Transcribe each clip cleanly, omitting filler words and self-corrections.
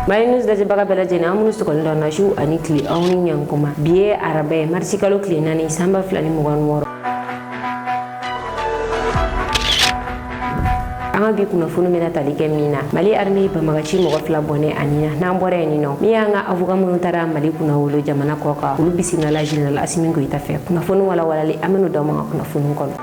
Mali News dajibaga bɛɛ lajɛlen an minnu sɔgɔlen na su ani tile aw ni ɲankuma bi ye araba ye marisi kalo tile 4 sanba 2026 an ka bi kunnafoni bɛna tali kɛ min na Mali armée banbagaci mɔgɔ 2 bɔnɛ ani n'an bɔra yen nɔ min y'an ka avocat minnu taara Mali kunna wolo jamana kɔ kan olu bisimila général Assimi Goïta fɛ kunnafoni walawalali an bɛna d'aw ma ka kunnafoni kɔnɔ.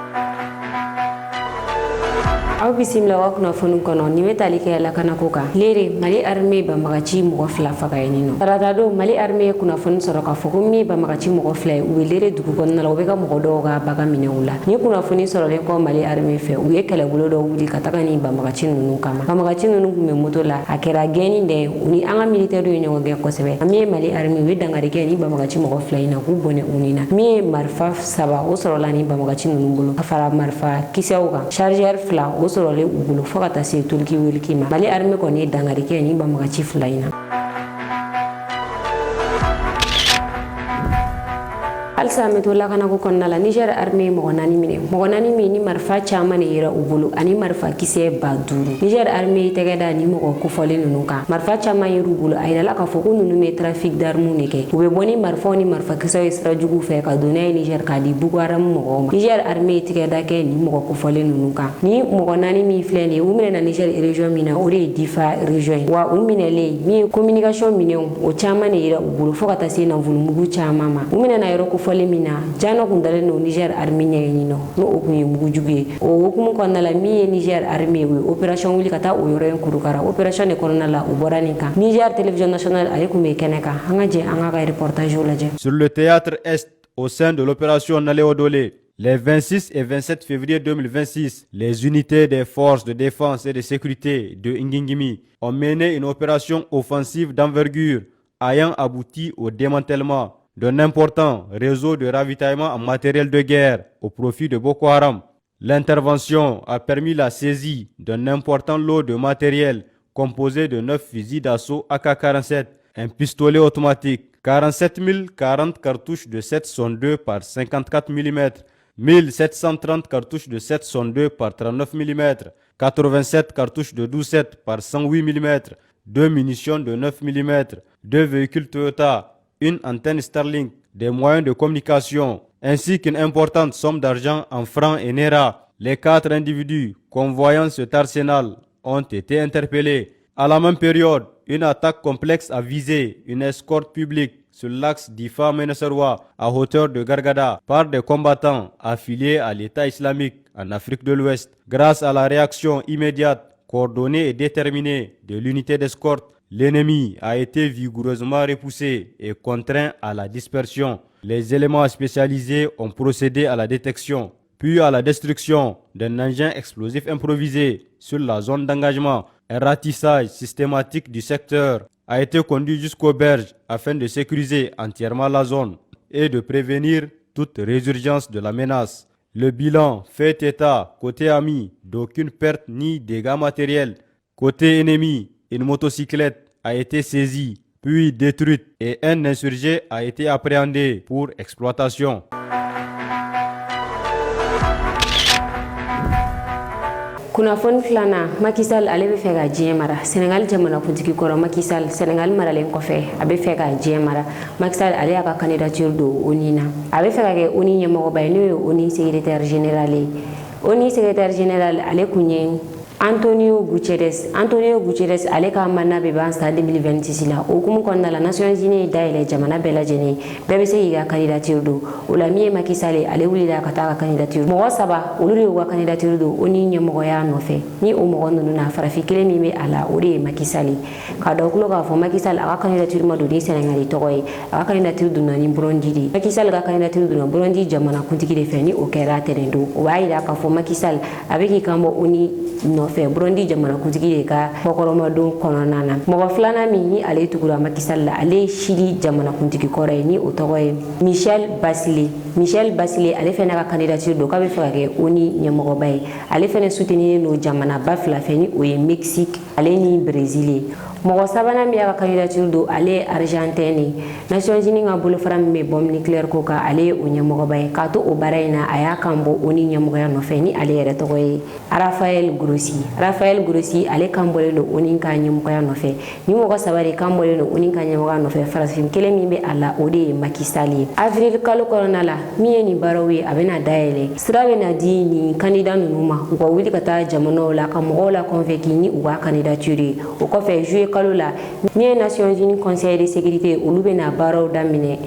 Aw bisimila wa kunnafoni kɔnɔ ni bɛ tali kɛ lakanako kan lere Mali armée banbagaci mɔgɔ 2 faga yen nɔ tarata don Mali armée ye kunnafoni sɔrɔ k'a fɔ ko min banbagaci mɔgɔ 2 ye u bɛ lere dugu kɔnɔna la u bɛ ka mɔgɔ dɔw ka baga minɛw la ni kunnafoni sɔrɔlen kɔ Mali armée fɛ u ye kɛlɛbolo dɔw wuli ka taga ni banbagaci ninnu kama banbagaci ninnu kun bɛ moto la a kɛra gɛnni de u ni an ka militaire ye ɲɔgɔn gɛn kosɛbɛ min ye Mali armée u ye dangari kɛ ni banbagaci mɔgɔ 2 in na k'u bɔnɛ u ni na min ye marifa 3 o sɔrɔla ni banbagaci ninnu bolo ka fara marifa kisɛw kan chargeur 2 o sɔrɔlen u bolo fo ka taa se tuliki wuliki ma Mali armée kɔni ye dangari kɛ ni banbagaci 2 in na. Alsa me to lakanako kɔnɔna la Niger armée mɔgɔ 4 minɛ mɔgɔ 4 min ni marifa caman de yera u bolo ani marifa kisɛ 5000 Niger armée tɛgɛ da ni mɔgɔ kofɔlen ninnu kan marifa caman yera u bolo a yirala k'a fɔ ko ninnu bɛ trafic d'armes de kɛ u bɛ bɔ ni marifaw ni marifa kisɛw ye sira jugu fɛ ka don n'a ye Niger ka di Boko Haram mɔgɔw ma Niger armée tɛgɛ da kɛ ni mɔgɔ kofɔlen ninnu kan ni mɔgɔ 4 min filɛ nin ye u minɛna Niger région min na o de ye Difa région ye wa u minɛlen min ye communication minɛw o caman de yera u bolo fo ka taa se nafolomugu caman ma u minɛna yɔrɔ kofɔlen min na jano kun dalen no Niger armée ɲɛɲini no o kun ye mugujugu ye o hukumu kɔnɔna la min ye Niger armée ye opération wuli ka taa o yɔrɔ in kurukara opération de kɔnɔna la u bɔra nin kan Niger télévision nationale ale kun bɛ kɛnɛ kan an ka jɛ an ka reportage lajɛ. Sur le théâtre Est au sein de l'opération Naléodolé les 26 et 27 février 2026, les unités des forces de défense et de sécurité de Ngingimi ont mené une opération offensive d'envergure ayant abouti au démantèlement d'un important réseau de ravitaillement en matériel de guerre au profit de Boko Haram. L'intervention a permis la saisie d'un important lot de matériel composé de 9 fusils d'assaut AK-47, un pistolet automatique, 47 040 cartouches de 7,62 par 54 mm, 1730 cartouches de 7,62 par 39 mm, 87 cartouches de 12,7 par 108 mm, 2 munitions de 9 mm, 2 véhicules Toyota, une antenne Starlink, des moyens de communication, ainsi qu'une importante somme d'argent en francs et NERA. Les 4 individus convoyant cet arsenal ont été interpellés. À la même période, une attaque complexe a visé une escorte publique sur l'axe Difa-Ménesserwa à hauteur de Gargada par des combattants affiliés à l'État islamique en Afrique de l'Ouest. Grâce à la réaction immédiate, coordonnée et déterminée de l'unité d'escorte, l'ennemi a été vigoureusement repoussé et contraint à la dispersion. Les éléments spécialisés ont procédé à la détection, puis à la destruction d'un engin explosif improvisé sur la zone d'engagement. Un ratissage systématique du secteur a été conduit jusqu'aux berges afin de sécuriser entièrement la zone et de prévenir toute résurgence de la menace. Le bilan fait état, côté ami, d'aucune perte ni dégâts matériels. Côté ennemi, une motocyclette a été saisie, puis détruite et un insurgé a été appréhendé pour exploitation. Kunnafoni filanan Macky Sall ale bɛ fɛ ka diɲɛ mara Sénégal jamanakuntigi kɔrɔ Macky Sall Sénégal maralen kɔfɛ a bɛ fɛ ka diɲɛ mara Macky Sall ale y'a ka candidature don ONU na a bɛ fɛ ka kɛ ONU ɲɛmɔgɔba ye n'o ye ONU secrétaire général ye ONU secrétaire général ale kun ye Antonio Guterres ale ka mandat bɛ ban san 2026 la o hukumu kɔnɔna la Nations Unies dayɛlɛ jamana bɛɛ lajɛlen bɛɛ bɛ se k'i ka candidature don o la min ye Macky Sall ye ale wulila ka taa ka candidature mɔgɔ 3 olu de y'u ka candidature don ONU ɲɛmɔgɔya nɔfɛ ni o mɔgɔ ninnu na farafin kelen min bɛ a la o de ye Macky Sall ye ka dɔn kulo k'a fɔ Macky Sall a ka candidature ma don ni Sénégal tɔgɔ ye a ka candidature donna ni Burundi de Macky Sall ka candidature donna Burundi jamanakuntigi de fɛ ni o kɛra tɛnɛn don o b'a yira k'a fɔ Macky Sall a bɛ k'i kanbɔ ONU nɔfɛ Burundi jamanakuntigi de ka kɔkɔrɔmadon kɔnɔna na mɔgɔ filanan min ni ale tugura Macky Sall la ale ye Chili jamanakuntigi kɔrɔ ye ni o tɔgɔ ye Michel Bachelet ale fɛnɛ ka candidature don k'a bɛ fɛ ka kɛ ONU ɲɛmɔgɔba ye ale fɛnɛ soutenir no jamana ba 2 fɛ ni o ye Mexique ale ni Brésil ye mɔgɔ sabanan min y'a ka candidature do ale ye Argentin de Nations Unies ka bolofara min bɛ bombe nucléaire ko kan ale ye o ɲɛmɔgɔba ye k'a to o baara in na a y'a kan bɔ o ni ɲɛmɔgɔya nɔfɛ ni ale yɛrɛ tɔgɔ ye Rafael Grossi ale kan bɔlen do o ni ka ɲɛmɔgɔya nɔfɛ ni mɔgɔ saba de kan bɔlen do o ni ka ɲɛmɔgɔya nɔfɛ farafin kelen min bɛ a la o de ye Macky Sall ye avril kalo kɔnɔna la min ye nin baaraw ye a bɛna dayɛlɛ sira bɛna di nin candidat ninnu ma u ka wuli ka taa jamanaw la ka mɔgɔw la convaincre ni u ka candidature ye o kɔfɛ juillet kalo la min ye Nations Unies Conseil de sécurité olu bɛna baaraw daminɛ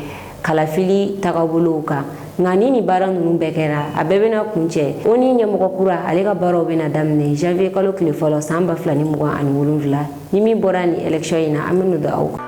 kalafili tagabolow kan nka ni baara ninnu bɛɛ kɛra a bɛɛ bɛna kuncɛ o ni ɲɛmɔgɔ kura ale ka baaraw bɛna daminɛ janvier kalo tile fɔlɔ san 2027 ni min bɔra ni élection in na an bɛ n'o da aw kan.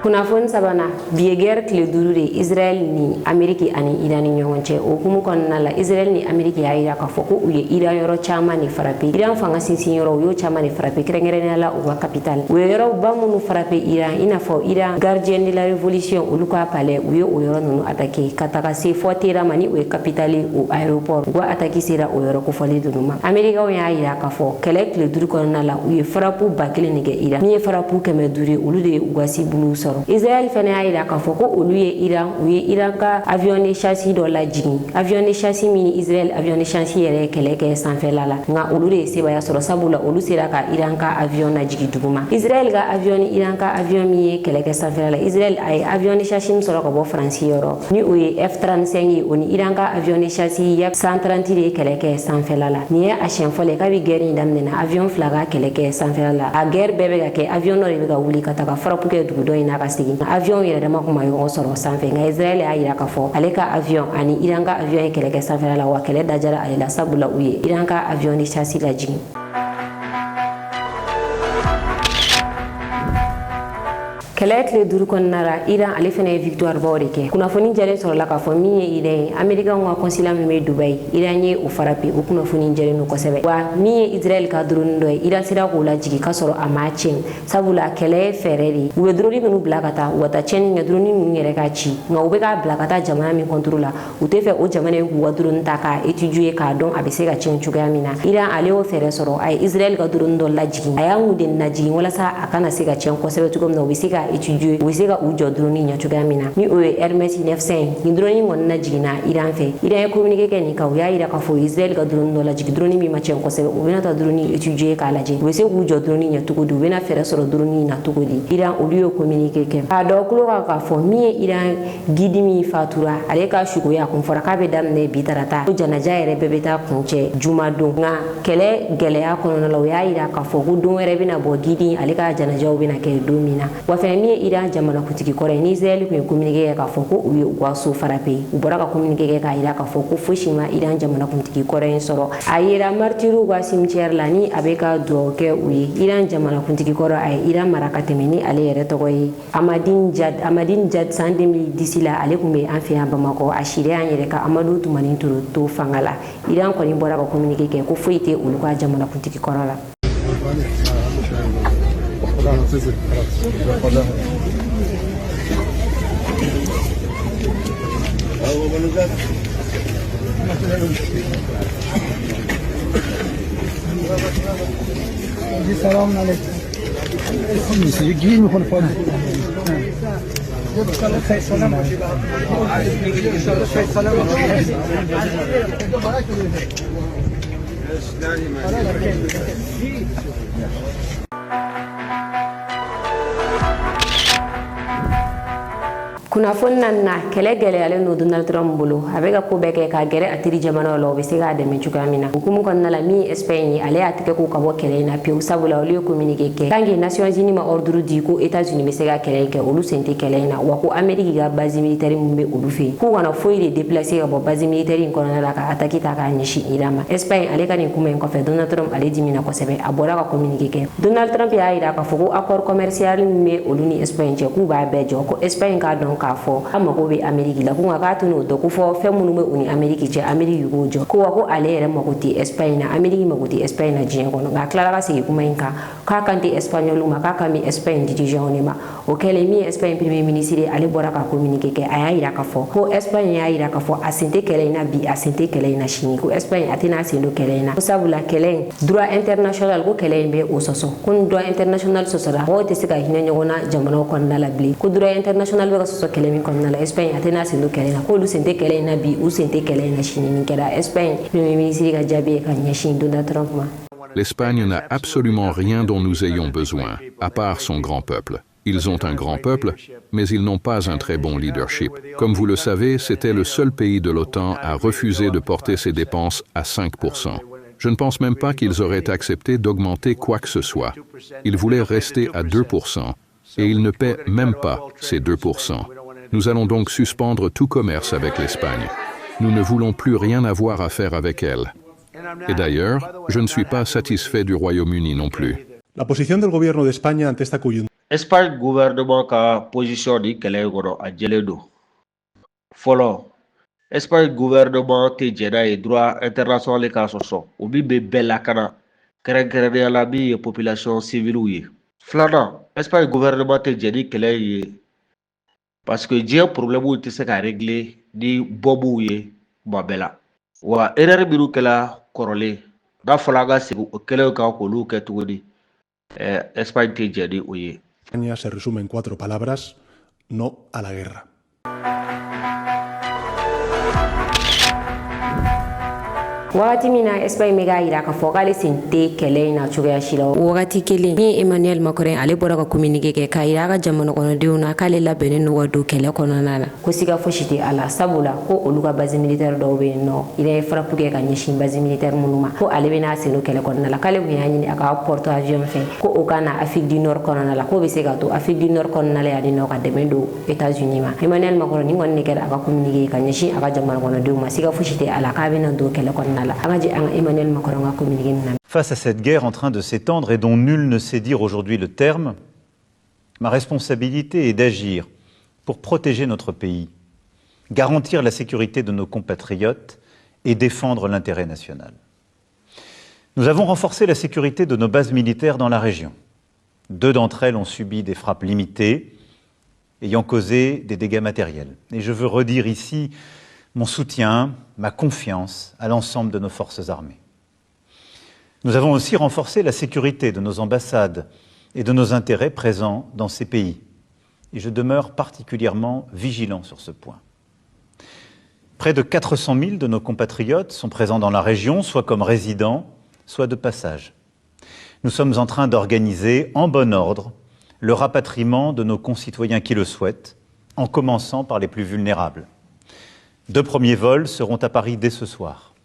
kunnafoni sabanan bi ye guerre tile 5 de Israel ni Ameriki ani Iran ni ɲɔgɔn cɛ o hukumu kɔnɔna la Israel ni Ameriki y'a yira k'a fɔ ko u ye Iran yɔrɔ caman de frappé Iran fanga sinsin yɔrɔ u y'o caman de frappé kɛrɛnkɛrɛnnenya la u ka capitale u ye yɔrɔba minnu frappé Iran i n'a fɔ Iran gardien de la révolution olu ka palais u ye o yɔrɔ ninnu attaqué ka taga se fɔ Téhéran ma ni o ye capitale o aéroport u ka attaque sera o yɔrɔ kofɔlen ninnu ma Américains y'a yira k'a fɔ kɛlɛ tile 5 kɔnɔna la u ye frappe 1000 de kɛ Iran min ye frappe 500 ye olu de ye u ka cible sɔrɔ Israël fana y'a yira k'a fɔ ko olu ye Iran ka avion de chasse dɔ lajigin avion de chasse min ni Israël avion de chasse yɛrɛ ye kɛlɛ kɛ sanfɛla la nka olu de ye sebaya sɔrɔ sabula olu sera ka Iran ka avion lajigin duguma Israël ka avion ni Iran ka avion min ye kɛlɛ kɛ sanfɛla la Israël a ye avion de chasse min sɔrɔ ka bɔ Faransi yɔrɔ ni o ye F-35 ye o ni Iran ka avion de chasse Yak 130 de ye kɛlɛ kɛ sanfɛla la nin ye a siɲɛ fɔlɔ ye kabi guerre in daminɛna avion 2 ka kɛlɛ kɛ sanfɛla la a guerre bɛɛ bɛ ka kɛ avion dɔ de bɛ ka wuli ka taga frappe kɛ dugu dɔ in na ka segin avion yɛrɛ dama kuma ɲɔgɔn sɔrɔ sanfɛ nka Israël y'a yira k'a fɔ ale ka avion ani Iran ka avion ye kɛlɛ kɛ sanfɛla la wa kɛlɛ dajara ale la sabula u ye Iran ka avion de chasse lajigin kɛlɛ tile 5 kɔnɔna la Iran ale fana ye victoire baw de kɛ kunnafoni jɛlen sɔrɔla k'a fɔ min ye Iran ye Américains ka consulat min bɛ Dubaï Iran ye o frappé o kunnafoni jɛlen don kosɛbɛ wa min ye Israël ka drone dɔ ye Iran sera k'o lajigin k'a sɔrɔ a ma tiɲɛ sabula kɛlɛ ye fɛɛrɛ de u ye drone ninnu bila ka taa u ka taa tiɲɛni kɛ drone ninnu yɛrɛ ka ci nka u bɛ k'a bila ka taa jamana min contrôle la u tɛ fɛ o jamana in k'u ka drone ta k'a étudier k'a dɔn a bɛ se ka tiɲɛ cogoya min na Iran ale y'o fɛɛrɛ sɔrɔ a ye Israël ka drone dɔ lajigin a y'a mun de lajigin walasa a kana se ka tiɲɛ kosɛbɛ cogo min na u bɛ se ka étudier u bɛ se ka u jɔ drone ɲɛ cogoya min na ni o ye Hermès 900 ni drone kɔni lajiginna Iran fɛ Iran ye communiqué kɛ nin kan u y'a yira k'a fɔ Israël ka drone dɔ lajigin drone min ma tiɲɛ kosɛbɛ u bɛna taa drone étudier k'a lajɛ u bɛ se k'u jɔ drone ɲɛ cogo di u bɛna fɛɛrɛ sɔrɔ drone in na cogo di Iran olu y'o communiqué kɛ k'a dɔn tulo kan k'a fɔ min ye Iran guide min fatura ale ka sugoya a kun fɔra k'a bɛ daminɛ bi tarata ko janaja yɛrɛ bɛɛ bɛ taa kuncɛ juma don nka kɛlɛ gɛlɛya kɔnɔna la u y'a yira k'a fɔ ko don wɛrɛ bɛna bɔ guide ale ka janajaw bɛna kɛ don min na wa fɛnɛ min ye Iran jamanakuntigi kɔrɔ ye ni Israël kun ye communiqué kɛ k'a fɔ ko u ye u ka so frappé u bɔra ka communiqué kɛ k'a yira k'a fɔ ko fosi ma Iran jamanakuntigi kɔrɔ in sɔrɔ a yira martyrs ka cimetière la ni a bɛ ka dugawu kɛ u ye Iran jamanakuntigi kɔrɔ a ye Iran mara ka tɛmɛ ni ale yɛrɛ tɔgɔ ye Ahmadine Djad san 2010 la ale kun bɛ an fɛ yan Bamakɔ a siriya an yɛrɛ ka Amadu Tumani Ture to fanga la Iran kɔni bɔra ka communiqué kɛ ko foyi tɛ olu ka jamanakuntigi kɔrɔ la سلام علیکم گیر میکنه پایین سلام kunnafoni na kɛlɛ gɛlɛyalen don Donald Trump bolo a bɛ ka ko bɛɛ kɛ ka gɛrɛ a teri jamanaw la o bɛ se k'a dɛmɛ cogoya min na hukumu kɔnɔna la min ye Espagne ye ale y'a tigɛ ko ka bɔ kɛlɛ in na pewu sabula olu ye communiqué kɛ tant que Nations Unies ma ordre di ko États-Unis bɛ se ka kɛlɛ in kɛ olu sen tɛ kɛlɛ in na wa ko Amérique ka base militaire min bɛ olu fɛ yen k'u kana foyi de déplacer ka bɔ base militaire in kɔnɔna la ka attaque ta k'a ɲɛsin Iran ma Espagne ale ka nin kuma in kɔfɛ Donald Trump ale dimina kosɛbɛ a bɔra ka communiqué kɛ Donald Trump y'a yira k'a fɔ ko accord commercial min bɛ olu ni Espagne cɛ k'u b'a bɛɛ jɔ ko Espagne k'a dɔn k'a fɔ a mago bɛ Amérique la ko nka k'a to n'o dɔn ko fɔ fɛn minnu bɛ u ni Amérique cɛ Amérique y'o jɔ ko wa ko ale yɛrɛ mago tɛ Espagne na Amérique mago tɛ Espagne na diɲɛ kɔnɔ nka a tilala ka segin kuma in kan k'a kan tɛ Espagnol ma k'a kan bɛ Espagne dirigeant de ma o kɛlen min ye Espagne premier ministre ye ale bɔra ka communiqué kɛ a y'a yira k'a fɔ ko Espagne y'a yira k'a fɔ a sen tɛ kɛlɛ in na bi a sen tɛ kɛlɛ in na sini ko Espagne a tɛna sen don kɛlɛ in na ko sabula kɛlɛ in droit international ko kɛlɛ in bɛ o sɔsɔ ko ni droit international sɔsɔra mɔgɔw tɛ se ka hinɛ ɲɔgɔn na jamanaw kɔnɔna la bilen ko droit international bɛ ka sɔsɔ kɛlɛ min kɔnɔna la Espagne a tɛna sen don kɛlɛ in na k'olu sen tɛ kɛlɛ in na bi u sen tɛ kɛlɛ in na sini nin kɛra Espagne premier ministre ka jaabi ye ka ɲɛsin Donald Trump ma. L'Espagne n'a absolument rien dont nous ayons besoin, à part son grand peuple. Ils ont un grand peuple, mais ils n'ont pas un très bon leadership. Comme vous le savez, c'était le seul pays de l'OTAN à refuser de porter ses dépenses à 5%. Je ne pense même pas qu'ils auraient accepté d'augmenter quoi que ce soit. Ils voulaient rester à 2%, et ils ne paient même pas ces 2%. Nous allons donc suspendre tout commerce avec l'Espagne. Nous ne voulons plus rien avoir à faire avec elle. Et d'ailleurs, je ne suis pas satisfait du Royaume-Uni non plus. La posición del gobierno de España ante esta coyuntura. Espagne gouvernement ka position di kɛlɛ kɔnɔ a jɛlen don. Fɔlɔ, Espagne gouvernement tɛ jɛna ye droit international ka sɔsɔ o min bɛ bɛɛ lakana kɛrɛnkɛrɛnnenya la min ye population civile ye. Filanan, Espagne gouvernement tɛ jɛ ni kɛlɛ ye parce que diɲɛ problème tɛ se ka régler ni bombe ye kuma bɛɛ la. Wa erreur minnu kɛla kɔrɔlen n'a fɔla an ka segin o kɛlɛw kan k'olu kɛ tuguni Espagne tɛ jɛ ni o ye. España se resume en 4 palabras: no a la guerra. wagati min na Espagne bɛ k'a yira k'a fɔ k'ale sen tɛ kɛlɛ in na cogoya si la wagati kelen ni Emmanuel Macron ale bɔra ka communiqué kɛ k'a yira a ka jamana kɔnɔdenw na k'ale labɛnnen don ka don kɛlɛ kɔnɔna na ko siga fosi tɛ a la sabula ko olu ka base militaire dɔw bɛ yen nɔ il est frappe kɛ ka ɲɛsin base militaire minnu ma ko ale bɛna sen don kɛlɛ kɔnɔna la k'ale tun y'a ɲini a ka porte avion fɛ ko o ka na Afrique du Nord kɔnɔna la k'o bɛ se ka to Afrique du Nord kɔnɔna la yanni nɔ ka dɛmɛ don États-Unis ma Emmanuel Macron ni kɔni de kɛra a ka communiqué ka ɲɛsin a ka jamana kɔnɔdenw ma siga fosi tɛ a la k'a bɛna don kɛlɛ kɔnɔna la. Face à cette guerre en train de s'étendre et dont nul ne sait dire aujourd'hui le terme, ma responsabilité est d'agir pour protéger notre pays, garantir la sécurité de nos compatriotes et défendre l'intérêt national. Nous avons renforcé la sécurité de nos bases militaires dans la région. 2 d'entre elles ont subi des frappes limitées, ayant causé des dégâts matériels. Et je veux redire ici mon soutien, ma confiance à l'ensemble de nos forces armées. Nous avons aussi renforcé la sécurité de nos ambassades et de nos intérêts présents dans ces pays. Et je demeure particulièrement vigilant sur ce point. Près de 400 000 de nos compatriotes sont présents dans la région, soit comme résidents, soit de passage. Nous sommes en train d'organiser en bon ordre le rapatriement de nos concitoyens qui le souhaitent, en commençant par les plus vulnérables. 2 premiers vols seront à Paris dès ce soir.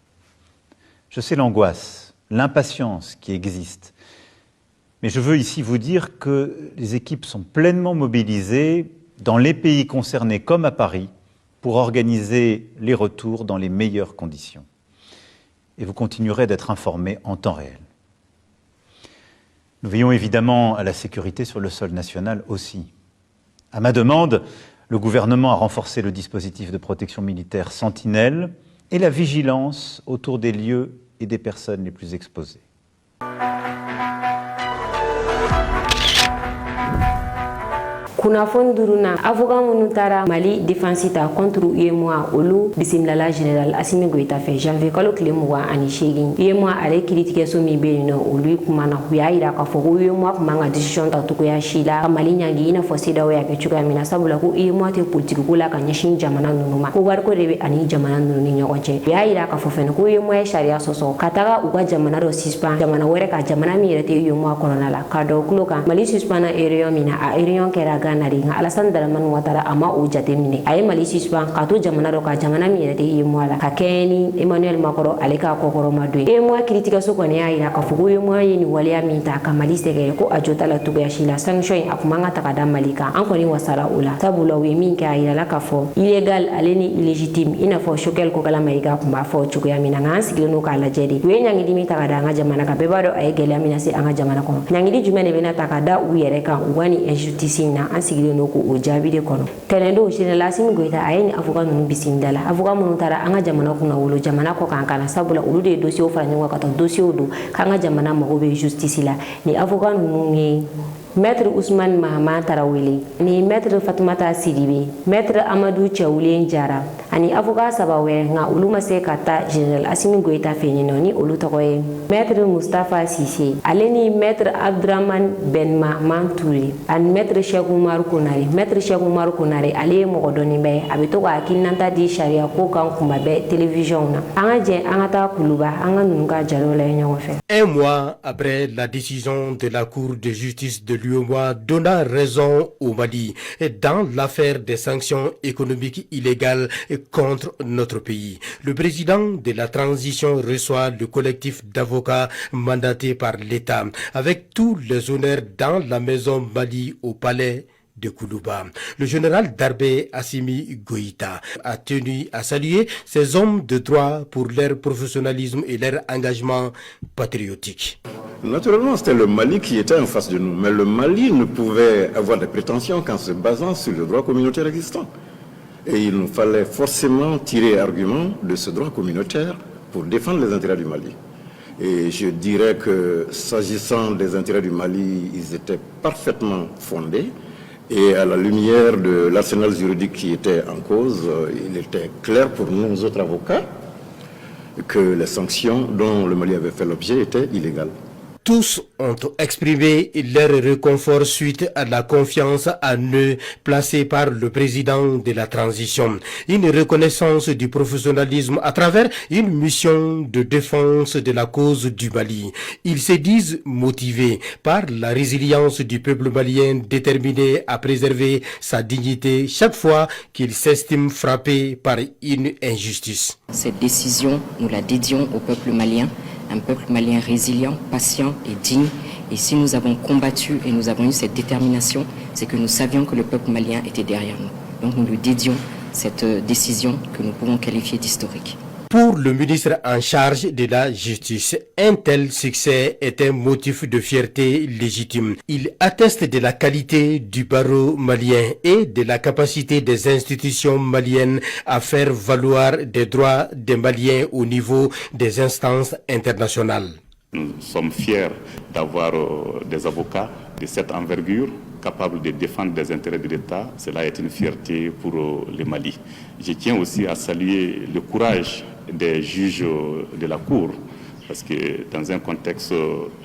Je sais l'angoisse, l'impatience qui existe, mais je veux ici vous dire que les équipes sont pleinement mobilisées dans les pays concernés comme à Paris pour organiser les retours dans les meilleures conditions. Et vous continuerez d'être informés en temps réel. Nous veillons évidemment à la sécurité sur le sol national aussi. À ma demande, le gouvernement a renforcé le dispositif de protection militaire Sentinelle et la vigilance autour des lieux et des personnes les plus exposées. kunnafoni duruna avocat minnu taara Mali défense ta contre UEMOA olu bisimilala général Assimi Goïta fɛ janvier kalo tile 28 UEMOA ale kiiritigɛso min bɛ yen nɔ olu kumana u y'a yira k'a fɔ ko UEMOA kun man ka décision ta cogoya si la ka Mali ɲangi i n'a fɔ CEDEAO y'a kɛ cogoya min na sabula ko UEMOA tɛ politique ko la ka ɲɛsin jamana ninnu ma ko wariko de bɛ ani jamana ninnu ni ɲɔgɔn cɛ u y'a yira k'a fɔ fɛnɛ ko UEMOA ye sariya sɔsɔ ka taga u ka jamana dɔ suspend jamana wɛrɛ ka jamana min yɛrɛ tɛ UEMOA kɔnɔna la ka dɔ kulo kan Mali suspend na réunion min na a réunion kɛra Nari nga Alassane Dramane Ouattara ama o jateminɛ a ye Mali suspend ka to jamana dɔ ka jamana min yɛrɛ tɛ UEMOA la ka kɛɲɛ ni Emmanuel Macron ale ka kɔkɔrɔma don ye UEMOA kiiritigɛso kɔni y'a yira k'a fɔ ko UEMOA ye nin waleya min ta ka Mali sɛgɛrɛ ko a jota la cogoya si la sanction in a kun man ka ta ka da Mali kan an kɔni wasala o la sabula u ye min kɛ a yirala k'a fɔ illégal ale ni illégitime i n'a fɔ Choguel Kokala Mayiga kun b'a fɔ cogoya min na nga an sigilen don k'a lajɛ de u ye ɲangidi min ta ka da an ka jamana kan bɛɛ b'a dɔn a ye gɛlɛya min lase an ka jamana kɔnɔ ɲangidi jumɛn de bɛna ta ka da u yɛrɛ kan u ka ni injustice in na sigilen don ko o jaabi de kɔnɔ tɛnɛn don général Assimi Goïta a ye ni avocat ninnu bisimila la avocat minnu taara an ka jamana kunna wolo jamana kɔ kan kana sabula olu de ye dossier fara ɲɔgɔn kan ka taa dossier don k'an ka jamana mago bɛ justice la ni avocat ninnu ye Maître Ousmane Mahama Tarawele ni Maître Fatoumata Sidibe Maître Amadou Thiawoulen Diarra ani avocat saba wɛrɛ nka olu ma se ka taa général Assimi Goïta fɛ yen nɔ ni olu tɔgɔ ye Maître Moustapha Cissé ale ni Maître Abdraman Ben Mahman Touré ani Maître Cheikh Oumar Konare Maître Cheikh Oumar Konare ale ye mɔgɔ dɔnnenba ye a bɛ to ka hakilinata di sariya ko kan kuma bɛɛ télévision na an ka jɛ an ka taa kuluba an ka ninnu ka jalow lajɛ ɲɔgɔn fɛ. Un mois après la décision de la Cour de justice de l'UEMOA donnant raison au Mali dans l'affaire des sanctions économiques illégales contre notre pays, le président de la transition reçoit le collectif d'avocats mandatés par l'État avec tous les honneurs dans la maison Mali au palais de Koulouba. Le général Darbé Assimi Goïta a tenu à saluer ces hommes de droit pour leur professionnalisme et leur engagement patriotique. Naturellement, c'était le Mali qui était en face de nous, mais le Mali ne pouvait avoir des prétentions qu'en se basant sur le droit communautaire existant. Et il nous fallait forcément tirer argument de ce droit communautaire pour défendre les intérêts du Mali. Et je dirais que s'agissant des intérêts du Mali, ils étaient parfaitement fondés. Et à la lumière de l'arsenal juridique qui était en cause, il était clair pour nous autres avocats que les sanctions dont le Mali avait fait l'objet étaient illégales. Tous ont exprimé leur réconfort suite à la confiance en eux placée par le président de la transition. Une reconnaissance du professionnalisme à travers une mission de défense de la cause du Mali. Ils se disent motivés par la résilience du peuple malien déterminé à préserver sa dignité chaque fois qu'il s'estime frappé par une injustice. Cette décision, nous la dédions au peuple malien. Un peuple malien résilient, patient et digne. Et si nous avons combattu et nous avons eu cette détermination, c'est que nous savions que le peuple malien était derrière nous. Donc nous lui dédions cette décision que nous pouvons qualifier d'historique. Pour le ministre en charge de la justice, un tel succès est un motif de fierté légitime. Il atteste de la qualité du barreau malien et de la capacité des institutions maliennes à faire valoir des droits des Maliens au niveau des instances internationales. Nous sommes fiers d'avoir des avocats de cette envergure capables de défendre les intérêts de l'État. Cela est une fierté pour le Mali. Je tiens aussi à saluer le courage des juges de la Cour, parce que dans un contexte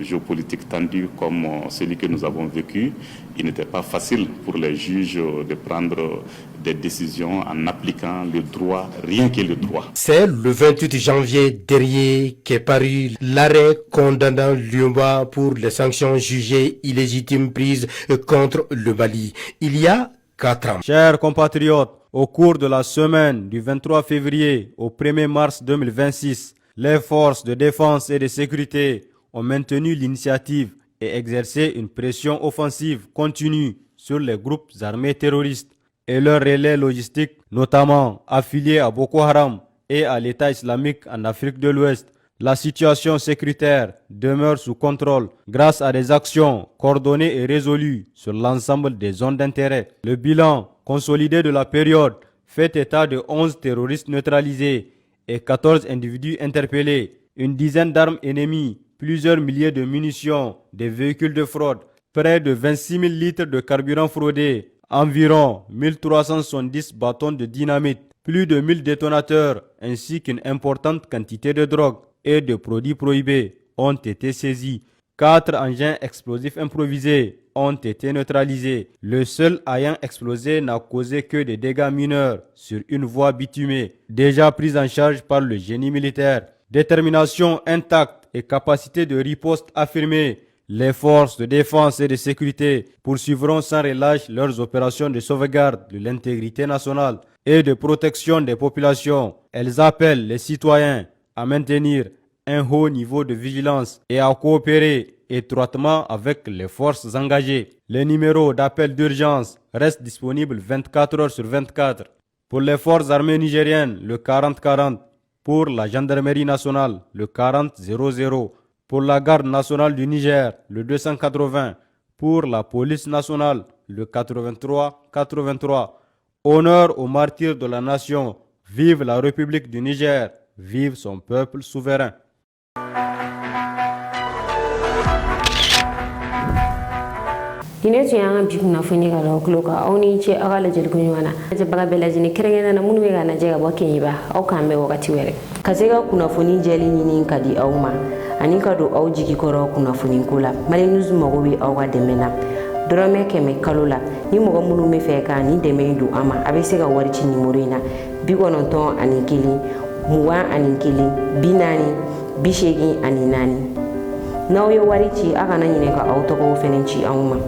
géopolitique tendu comme celui que nous avons vécu, il n'était pas facile pour les juges de prendre des décisions en appliquant le droit, rien que le droit. C'est le 28 janvier dernier qu'est paru l'arrêt condamnant l'UEMOA pour les sanctions jugées illégitimes prises contre le Mali. Il y a 4 ans. Chers compatriotes, au cours de la semaine du 23 février au 1er mars 2026, les forces de défense et de sécurité ont maintenu l'initiative et exercé une pression offensive continue sur les groupes armés terroristes et leurs relais logistiques, notamment affiliés à Boko Haram et à l'État islamique en Afrique de l'Ouest. La situation sécuritaire demeure sous contrôle grâce à des actions coordonnées et résolues sur l'ensemble des zones d'intérêt. Le bilan consolidé de la période fait état de 11 terroristes neutralisés et 14 individus interpellés, une dizaine d'armes ennemies, plusieurs milliers de munitions, des véhicules de fraude, près de 26 000 litres de carburant fraudé, environ 1370 bâtons de dynamite, plus de 1000 détonateurs ainsi qu'une importante quantité de drogue et de produits prohibés ont été saisis. 4 engins explosifs improvisés ont été neutralisés. Le seul ayant explosé n'a causé que des dégâts mineurs sur une voie bitumée, déjà prise en charge par le génie militaire. Détermination intacte et capacité de riposte affirmée, les forces de défense et de sécurité poursuivront sans relâche leurs opérations de sauvegarde de l'intégrité nationale et de protection des populations. Elles appellent les citoyens à maintenir un haut niveau de vigilance et à coopérer étroitement avec les forces engagées. Les numéros d'appel d'urgence restent disponibles 24 heures sur 24. Pour les forces armées nigériennes, le 40-40. Pour la gendarmerie nationale, le 40-00. Pour la garde nationale du Niger, le 280. Pour la police nationale, le 83-83. Honneur aux martyrs de la nation. Vive la République du Niger. Vive son peuple souverain. Dine tun y'an bi kunnafoni ka lɔ kulo kan aw ni ce aw ka lajɛliko ɲuman na lajɛbaga bɛɛ lajɛlen kɛrɛnkɛrɛnnena minnu bɛ ka lajɛ ka bɔ Keɲiba aw k'an bɛn wagati wɛrɛ ka se ka kunnafoni jɛli ɲini ka di aw ma ani ka don aw jigi kɔrɔ kunnafoniko la Mali News mago bɛ aw ka dɛmɛ na dɔrɔmɛ 100 kalo la ni mɔgɔ minnu bɛ fɛ ka ni dɛmɛ don an ma a bɛ se ka wari ci nimero in na 91 21 41 40 84 n'aw ye wari ci a kana ɲinɛ ka aw tɔgɔw fɛnɛ ci anw ma